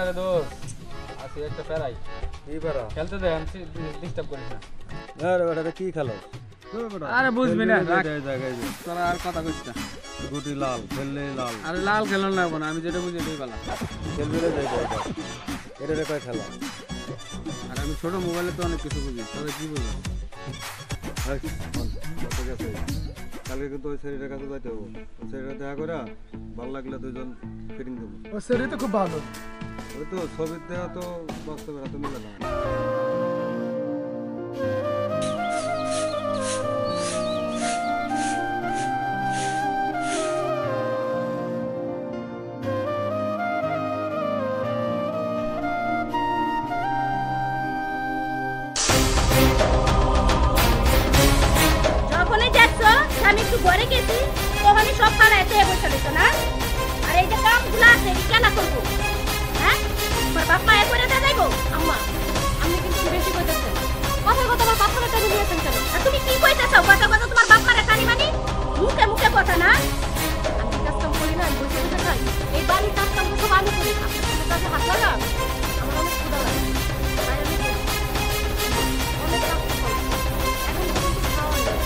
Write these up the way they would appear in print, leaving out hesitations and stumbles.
রে দোস্ত আসি একটা ফেরাই এই বেড়া খেলতে দে আমি ডিস্টার্ব করিস না আরে বেটা কি খেলো আরে বুঝবি না তোরা আর কথা কইস না গুটি লাল খেললে লাল আরে লাল খেলন লাগবো না আমি যেটা বুঝি এটাই ভালো খেলবে রে যাই এটা রে কয় খেলা আর আমি ছোট মোবাইলে তো অনেক কিছু বুঝি তবে কি বুঝবো কালকে কিন্তু ওই শরীরের কাছে যাইতে হবো শরীরে দেখা করে ভালো লাগলে দুজন ফিটিং দেবো ও শরীর তো খুব ভালো ওই তো ছবির দেওয়া তো বাস্তবের হাতে মিলে না আমি একটু ঘরে গেছি তখনই সব খানা এসে বসে দিত না আর এই যে কামগুলো আছে কেন করবো হ্যাঁ তোমার বাপ মা করে দিয়ে যাইবো আম্মা আমি কিন্তু বেশি কইতেছেন কথার কথা আমার বাপ মারে টানি নিয়েছেন কেন আর তুমি কি কইতেছো কথা কথা তোমার বাপ মারে টানি মানি মুখে মুখে কথা না আমি কাজ কাম করি না আমি বসে বসে খাই এই বাড়ির কাজ কাম সব আমি করি আপনি কোনো কাজে হাত লাগা আমার অনেক ক্ষুধা লাগে তাই আমি অনেক কাজ করি এখন কিন্তু খাওয়া নেই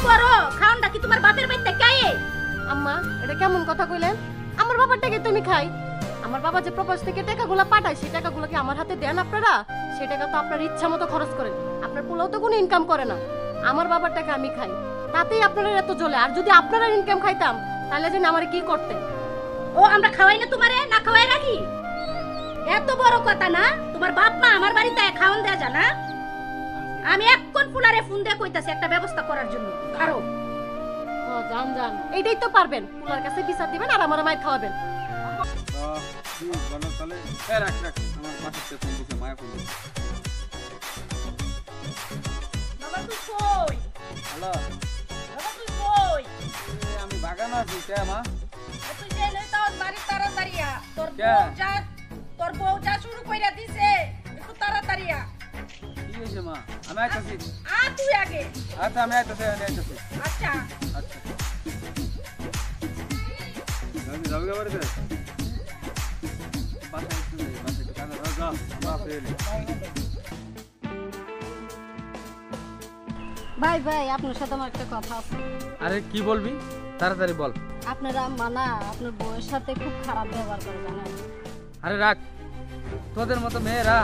করো খাওনটা কি তোমার বাপের বাড়িতে খায় আম্মা এটা কেমন কথা কইলেন আমার বাবার টাকা তুমি খাই আমার বাবা যে প্রবাস থেকে টাকাগুলো পাঠায় সেই টাকাগুলো কি আমার হাতে দেন আপনারা সেই টাকা তো আপনার ইচ্ছা মতো খরচ করেন আপনার পোলাও তো কোনো ইনকাম করে না আমার বাবার টাকা আমি খাই তাতেই আপনারা এত জ্বলে আর যদি আপনারা ইনকাম খাইতাম তাহলে যেন আমার কি করতেন ও আমরা খাওয়াই না তোমারে না খাওয়াই রাখি এত বড় কথা না তোমার বাপ মা আমার বাড়িতে খাওয়ান দেয়া জানা আমি এখন ফুলারে ফোন দিয়ে কইতাছি একটা ব্যবস্থা করার জন্য আরো ও জান জান এইটাই তো পারবেন ফুলার কাছে বিচার দিবেন আর আমার মায়ের খাওয়াবেন কি বলো তাহলে রাখ রাখ আমার পাশে ফোন দিছে মায়া ফোন দিছে বাবা তুই কই হ্যালো বাবা তুই কই আমি বাগান আছি কে মা তুই যে লই তো বাড়ি তাড়াতাড়িয়া তোর বউ যা শুরু কইরা দিছে একটু তাড়াতাড়িয়া কি হইছে মা আমি আইতাছি তুই আগে আচ্ছা আমি আইতাছি আচ্ছা আচ্ছা যাবি বাড়িতে বাসায় কানে রাখা বাপরে ভাই ভাই আপনার সাথে আমার একটা কথা আছে আরে কি বলবি তাড়াতাড়ি বল আপনারা মানা আপনার বউয়ের সাথে খুব খারাপ ব্যবহার করে জানেন আরে রাখ তোদের মতো মেয়েরা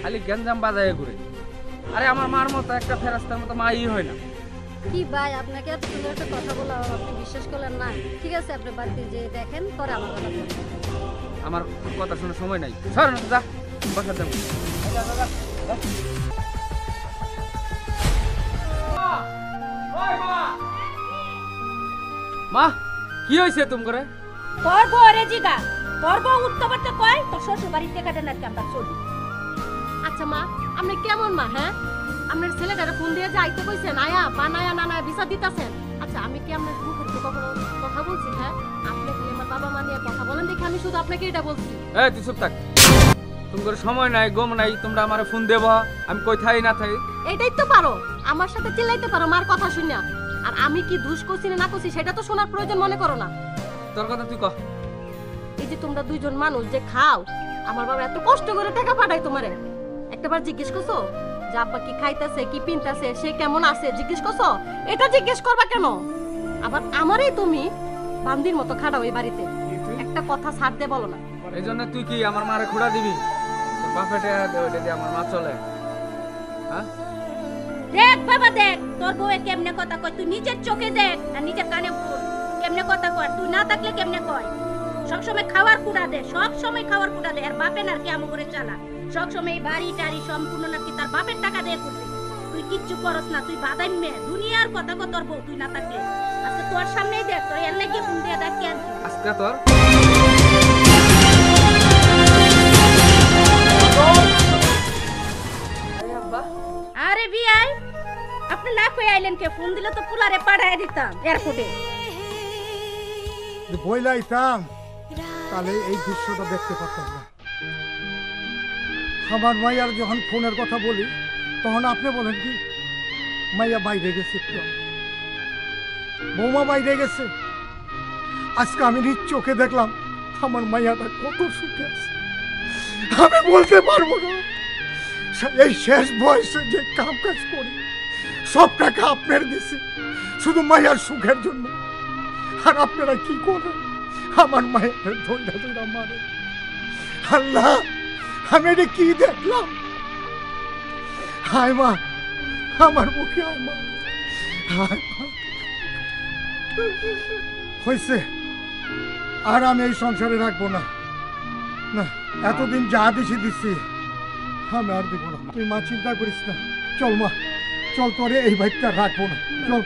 খালি গেঞ্জাম বাজায় ঘুরে আরে আমার মার মতো একটা ফেরাস্তার মতো মাই হয় না কি ভাই আপনাকে এত সুন্দর একটা কথা বলা আপনি বিশ্বাস করলেন না ঠিক আছে আপনি বাড়িতে যে দেখেন পরে আমার কথা বলবেন আমার কথা শোনার সময় নাই সর না যা বসা দেব মা কি হইছে তুমি করে তোর বউ রে জিগা তোর বউ উঠতে পারতে কয় তোর শ্বশুর বাড়িতে কাটে না আমরা চলি আচ্ছা মা আপনি কেমন মা হ্যাঁ আপনার ছেলেটারে ফোন দিয়ে যাইতে কইছেন আয়া বানায়া নানায়া বিচার দিতাছেন আচ্ছা আমি কি আপনার মুখের তো কখনো কথা বলছি হ্যাঁ আপনি কি আমার বাবা মা নিয়ে কথা বলেন দেখে আমি শুধু আপনাকে এটা বলছি এই তুই চুপ থাক তোমার সময় নাই গম নাই তোমরা আমারে ফোন দেব আমি কই থাই না থাই এটাই তো পারো আমার সাথে চিল্লাইতে পারো মার কথা শুনিয়া আর আমি কি দোষ করছি না করছি সেটা তো শোনার প্রয়োজন মনে করো না তোর কথা তুই কহ এই যে তোমরা দুইজন মানুষ যে খাও আমার বাবা এত কষ্ট করে টাকা পাঠায় তোমারে একটাবার জিজ্ঞেস করছো যে আব্বা কি খাইতেছে কি পিনতাছে সে কেমন আছে জিজ্ঞেস করছো এটা জিজ্ঞেস করবা কেন আবার আমারই তুমি বান্দির মতো খাটাও এই বাড়িতে একটা কথা ছাড় দে বলো না এই জন্য তুই কি আমার মারে খোড়া দিবি তোর বাপেটে ওইটা দিয়ে আমার মা চলে হ্যাঁ দেখ বাবা দেখ তোর বউ কেমনে কথা কয় তুই নিজের চোখে দেখ আর নিজের কানে শুন কেমনে কথা কয় তুই না থাকলে কেমনে কয় সব সময় খাওয়ার কুড়া দে সব সময় খাওয়ার কুড়া দে আর বাপে না কি আমো করে চালা সব সময় এই বাড়ি টাড়ি সম্পূর্ণ নাকি তার বাপের টাকা দিয়ে করছিস তুই কিচ্ছু করস না তুই বাদাই মে দুনিয়ার কথা কত তোর বউ তুই না থাকলে আজকে তোর সামনেই দেখ তোর এর লাগি ফোন দিয়ে দেখ কেন আজকে তোর আরে বিয়াই আপনি না কই আইলেন কে ফোন দিলে তো পুলারে পাঠায় দিতাম এয়ারপোর্টে বইলাইতাম তাহলে এই দৃশ্যটা দেখতে পারতাম না আমার মাইয়ার যখন ফোনের কথা বলি তখন আপনি বলেন কি মাইয়া বাইরে গেছে একটু বৌমা বাইরে গেছে আজকে আমি নিজ চোখে দেখলাম আমার মাইয়াটা কত সুখে আছে। আমি বলতে পারবো না, এই শেষ বয়সে যে কাম কাজ করি সব টাকা আপনার দিছি শুধু মাইয়ার সুখের জন্য। আর আপনারা কি করেন? আমার মায়ের ধৈর্য ধৈর্য মারে। আল্লাহ, আমি এটা কি দেখলাম? হায় মা, আমার মুখে হায় মা, হায় মা। হয়েছে, আর আমি এই সংসারে রাখবো না। না, এতদিন যা দিছি আমি আর দেবো না। তুই মা চিন্তা করিস না, চল মা, চল, তোরে এই ভাইটা রাখবো না, চল।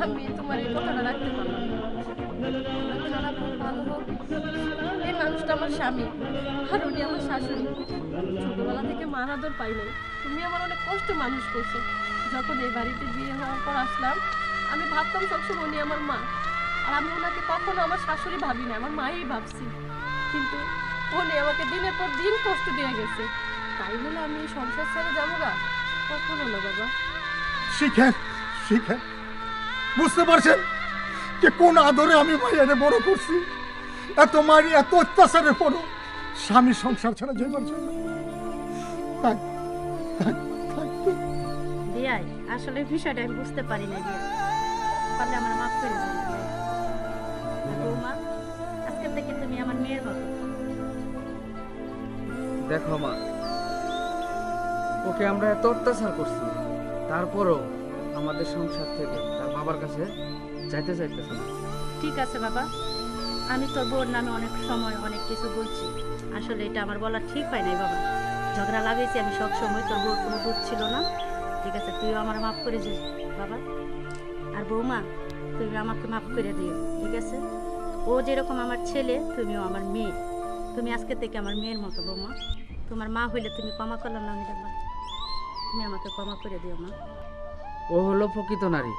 আমি তোমার এই কথাটা রাখতে পারলাম না। খারাপ হোক, ভালো হোক, এই মানুষটা আমার স্বামী আর উনি আমার শাশুড়ি। ছোটবেলা থেকে মার আদর পাই নাই। তুমি আমার অনেক কষ্টে মানুষ করছো। যখন এই বাড়িতে বিয়ে হওয়ার পর আসলাম, আমি ভাবতাম সবসময় উনি আমার মা। আর আমি ওনাকে কখনো আমার শাশুড়ি ভাবি না, আমার মাই ভাবছি। কিন্তু উনি আমাকে দিনের পর দিন কষ্ট দিয়ে গেছে। তাই বলে আমি এই সংসার ছেড়ে যাবো না, কখনো না বাবা। শিখেন, শিখেন, বুঝতে পারছেন যে কোন আদরে আমি ভাইয়ারে বড় করছি। এত মারি, এত অত্যাচারের পরও স্বামী সংসার ছাড়া যে পারছে না। বিয়াই, আসলে বিষয়টা আমি বুঝতে পারি না। বিয়াই পারলে আমার মাফ করে দিন। বৌমা, আজকে থেকে তুমি আমার মেয়ের মতো। দেখো মা, ওকে আমরা এত অত্যাচার করছি, তারপরও আমাদের সংসার থেকে তার বাবার কাছে যাইতে চাইতেছে না। ঠিক আছে বাবা, আমি তোর বোর নামে অনেক সময় অনেক কিছু বলছি। আসলে এটা আমার বলা ঠিক হয় নাই বাবা। ঝগড়া লাগাইছি আমি সব সময়, তোর বোর কোনো দুধ ছিল না। ঠিক আছে, তুইও আমার মাফ করে দিস বাবা। আর বৌমা, তুমি আমাকে মাফ করে দিও, ঠিক আছে? ও যেরকম আমার ছেলে, তুমিও আমার মেয়ে। তুমি আজকে থেকে আমার মেয়ের মতো বৌমা। তোমার মা হইলে তুমি ক্ষমা করলাম না, আমি দেখবা তুমি আমাকে ক্ষমা করে দিও মা। ও হলো প্রকৃত নারী।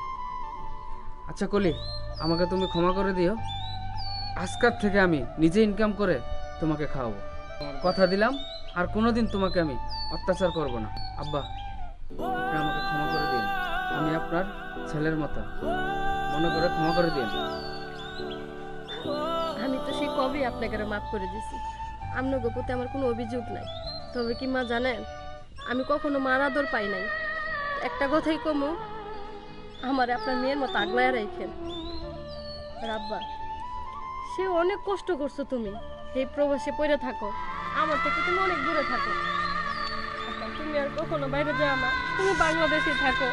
আচ্ছা কলি, আমাকে তুমি ক্ষমা করে দিও। আজকাল থেকে আমি নিজে ইনকাম করে তোমাকে খাওয়াবো, কথা দিলাম। আর কোনোদিন তোমাকে আমি অত্যাচার করব না। আব্বা, আপনি আমাকে ক্ষমা করে দিন। আমি আপনার ছেলের মতো, মনে করে ক্ষমা করে দিন। আমি তো সেই কবে আপনাকে মাফ করে দিছি। আপনার প্রতি আমার কোনো অভিযোগ নাই। তবে কি মা জানেন, আমি কখনো মার আদর পাই নাই। একটা কথাই কমু, আমার আপনার মেয়ের মতো আগলায় রাখেন। রাব্বা, সে অনেক কষ্ট করছো তুমি। এই প্রবাসে পড়ে থাকো, আমার থেকে তুমি অনেক দূরে থাকো। তুমি আর কখনো বাইরে যাও না, তুমি বাংলাদেশে থাকো।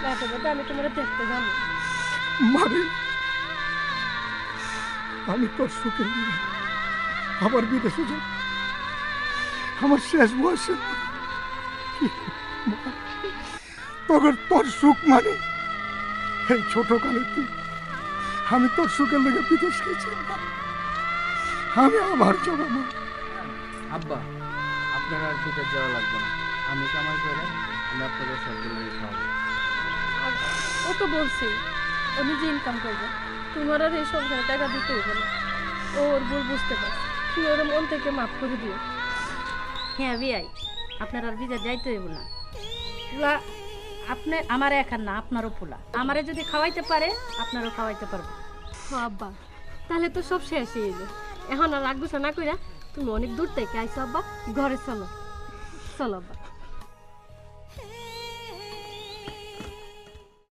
মাঝে মাঝে আমি তোমার দেখতে যাবো। মারে, আমি তোর সুখে আবার বিদেশে যাব। আমার শেষ বয়সে তোর সুখ মানে এই ছোটকালে তুই, আমি তোর সুখের লেগে বিদেশ গেছি। আমি আবার যাবো মা। আব্বা, আপনার আর বিদেশ যাওয়া লাগবে না। আমি কামাই করে আমি আপনাদের সবগুলো খাওয়াবো। ও তো বলছি ও নিজে ইনকাম করবে, তোমার আর এই সংসারে টাকা দিতে হবে না। ও ওর ভুল বুঝতে পারছে, তুমি ওর মন থেকে মাফ করে দিও। হ্যাঁ বিয়াই, আপনার আর বিদেশ যাইতে হইব না। পোলা আপনি আমার একার না, আপনারও পোলা। আমারে যদি খাওয়াইতে পারে, আপনারও খাওয়াইতে পারবো। আব্বা, তাহলে তো সব শেষ হয়ে গেল। এখন আর রাখবো না কইরা, তুমি অনেক দূর থেকে আইছো আব্বা, ঘরে চলো। চলো আব্বা।